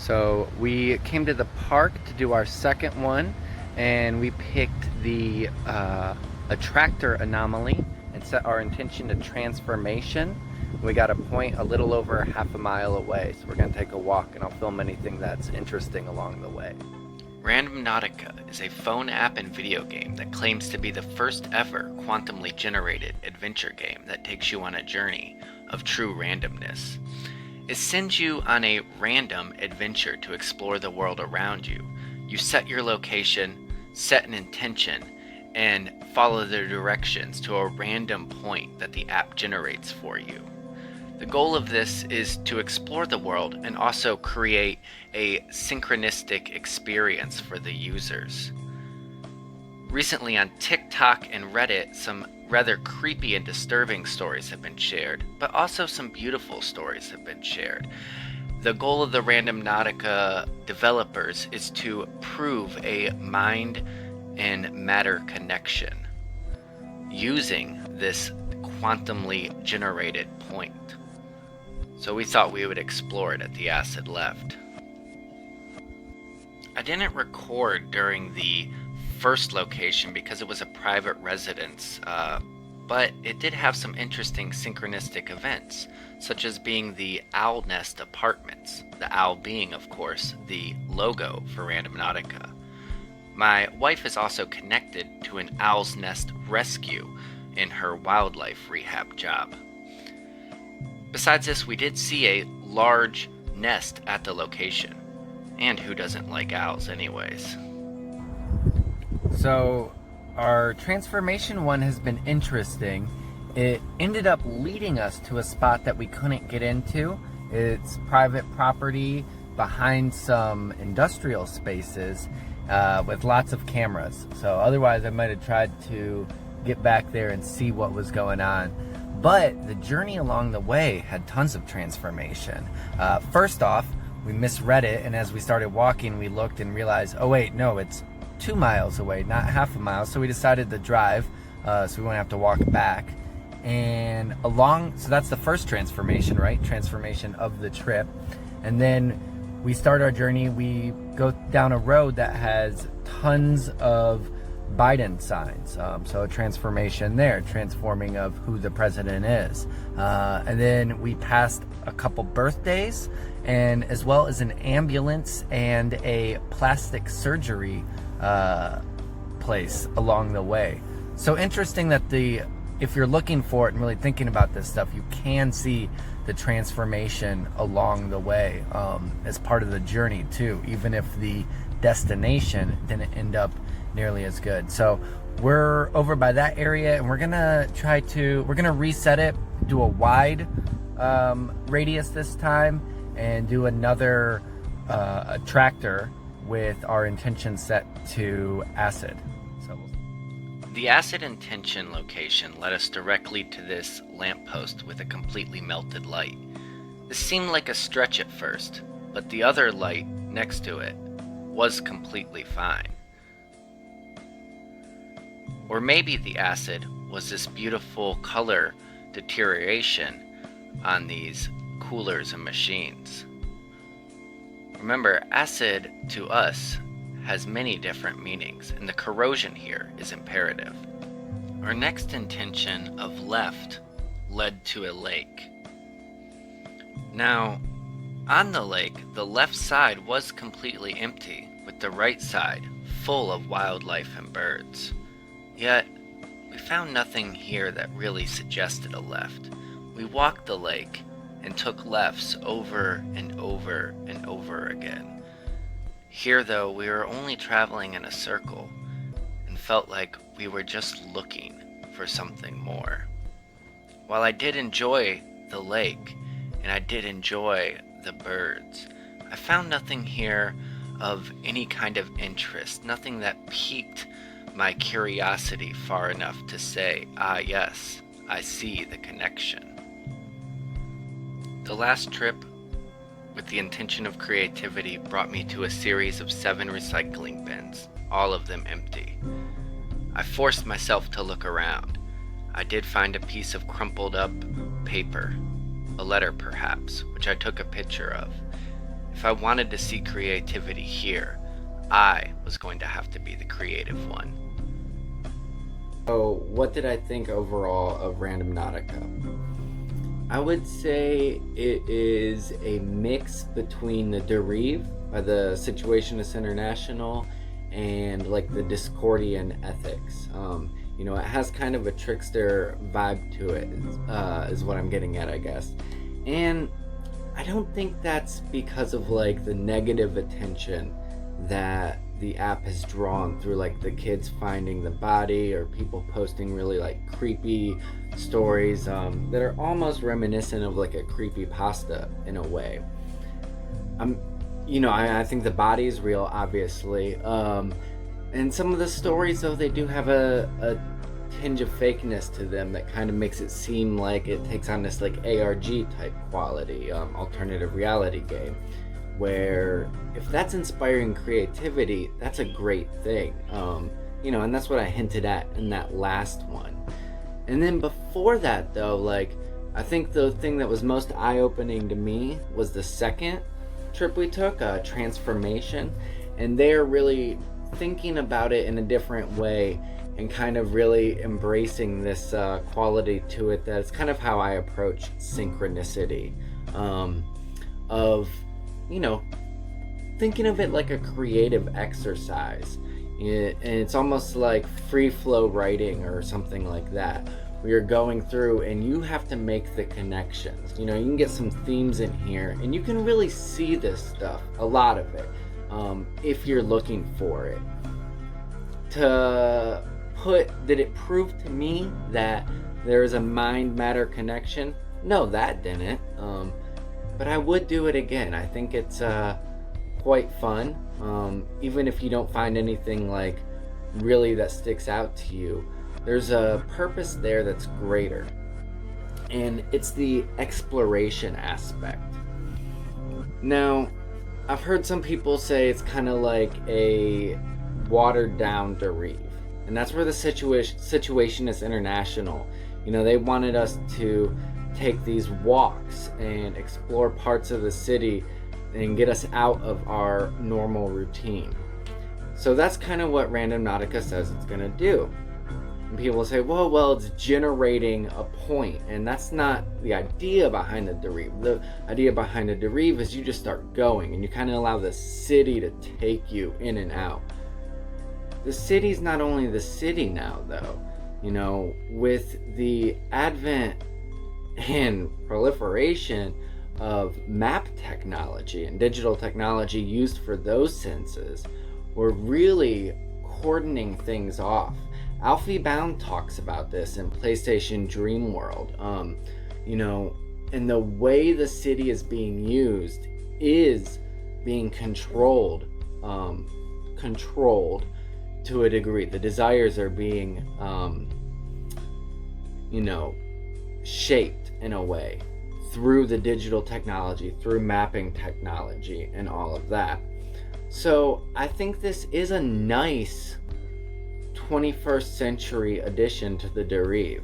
So we came to the park to do our second one, and we picked the attractor anomaly and set our intention to transformation. We got a point a little over half a mile away, so we're going to take a walk and I'll film anything that's interesting along the way. Randonautica is a phone app and video game that claims to be the first ever quantumly generated adventure game that takes you on a journey of true randomness. It sends you on a random adventure to explore the world around you. You set your location, set an intention, and follow the directions to a random point that the app generates for you. The goal of this is to explore the world and also create a synchronistic experience for the users. Recently on TikTok and Reddit, some rather creepy and disturbing stories have been shared, but also some beautiful stories have been shared. The goal of the Radionautica developers is to prove a mind and matter connection using this quantumly generated point. So we thought we would explore it at the acid left. I didn't record during the first location because it was a private residence, but it did have some interesting synchronistic events, such as being the Owl Nest Apartments, the owl being, of course, the logo for Randonautica. My wife is also connected to an owl's nest rescue in her wildlife rehab job. Besides this, we did see a large nest at the location. And who doesn't like owls anyways? So our transformation one has been interesting. It ended up leading us to a spot that we couldn't get into. It's private property behind some industrial spaces with lots of cameras. So otherwise I might have tried to get back there and see what was going on. But the journey along the way had tons of transformation. First off, we misread it, and as we started walking, we looked and realized, oh wait, no, it's 2 miles away, not half a mile. So we decided to drive, so we won't have to walk back. And so that's the first transformation, right? Transformation of the trip. And then we start our journey, we go down a road that has tons of Biden signs, so a transformation there, transforming of who the president is. And then we passed a couple birthdays, and as well as an ambulance and a plastic surgery place along the way. So interesting that if you're looking for it and really thinking about this stuff, you can see the transformation along the way as part of the journey too, even if the destination didn't end up nearly as good. So we're over by that area, and we're gonna reset it, do a wide radius this time, and do another attractor with our intention set to acid. So the acid intention location led us directly to this lamppost with a completely melted light. This seemed like a stretch at first, but the other light next to it was completely fine. Or maybe the acid was this beautiful color deterioration on these coolers and machines. Remember, acid to us has many different meanings, and the corrosion here is imperative. Our next intention of left led to a lake. Now, on the lake, the left side was completely empty, with the right side full of wildlife and birds. Yet, we found nothing here that really suggested a left. We walked the lake and took lefts over and over and over again. Here, though, we were only traveling in a circle and felt like we were just looking for something more. While I did enjoy the lake and I did enjoy the birds, I found nothing here of any kind of interest, nothing that piqued my curiosity far enough to say, ah yes, I see the connection. The last trip with the intention of creativity brought me to a series of 7 recycling bins, all of them empty. I forced myself to look around. I did find a piece of crumpled up paper, a letter perhaps, which I took a picture of. If I wanted to see creativity here, I was going to have to be the creative one. So, what did I think overall of Randonautica? I would say it is a mix between the Dérive by the Situationist International and like the Discordian ethics. It has kind of a trickster vibe to it, is what I'm getting at, I guess. And I don't think that's because of like the negative attention that the app has drawn through like the kids finding the body or people posting really like creepy stories that are almost reminiscent of like a creepypasta in a way. I think the body is real, obviously, and some of the stories though, they do have a tinge of fakeness to them that kind of makes it seem like it takes on this like ARG type quality, alternative reality game, where if that's inspiring creativity, that's a great thing. And that's what I hinted at in that last one. And then before that though, like, I think the thing that was most eye-opening to me was the second trip we took, Transformation, and they're really thinking about it in a different way and kind of really embracing this quality to it that's kind of how I approach synchronicity, of thinking of it like a creative exercise. And it's almost like free flow writing or something like that, where you're going through and you have to make the connections. You can get some themes in here and you can really see this stuff, a lot of it, if you're looking for it. Did it prove to me that there is a mind-matter connection? No, that didn't. But I would do it again. I think it's quite fun. Even if you don't find anything like really that sticks out to you, there's a purpose there that's greater. And it's the exploration aspect. Now, I've heard some people say it's kind of like a watered down Dérive. And that's where the Situationist International, they wanted us to take these walks and explore parts of the city and get us out of our normal routine. So that's kind of what Randonautica says it's going to do. And people will say, well, it's generating a point, and that's not the idea behind the Dérive. The idea behind the Dérive is you just start going, and you kind of allow the city to take you in and out. The city's not only the city now, though. With the advent and proliferation of map technology and digital technology used for those senses, we're really cordoning things off. Alfie Bound talks about this in PlayStation Dream World. And the way the city is being used is being controlled to a degree. The desires are being shaped in a way through the digital technology, through mapping technology and all of that. So I think this is a nice 21st century addition to the Dérive.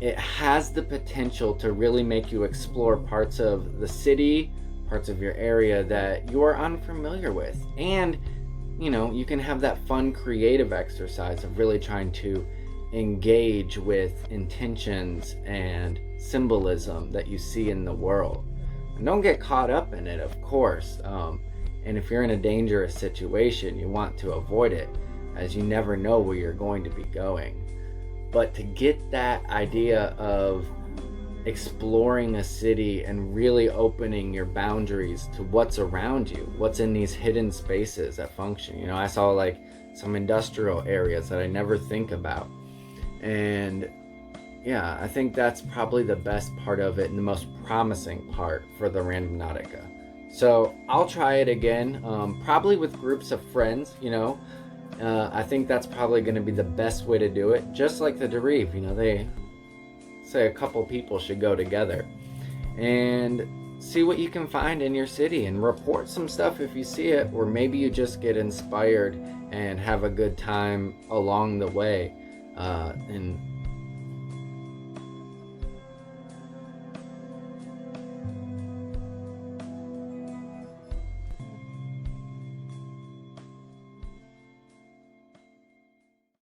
It has the potential to really make you explore parts of the city, parts of your area that you are unfamiliar with. And, you can have that fun creative exercise of really trying to engage with intentions and symbolism that you see in the world. And don't get caught up in it, of course. And if you're in a dangerous situation, you want to avoid it, as you never know where you're going to be going. But to get that idea of exploring a city and really opening your boundaries to what's around you, what's in these hidden spaces that function. I saw like some industrial areas that I never think about. And yeah, I think that's probably the best part of it and the most promising part for the Randonautica. So I'll try it again, probably with groups of friends. I think that's probably going to be the best way to do it. Just like the Dérive, they say a couple people should go together and see what you can find in your city and report some stuff if you see it, or maybe you just get inspired and have a good time along the way. And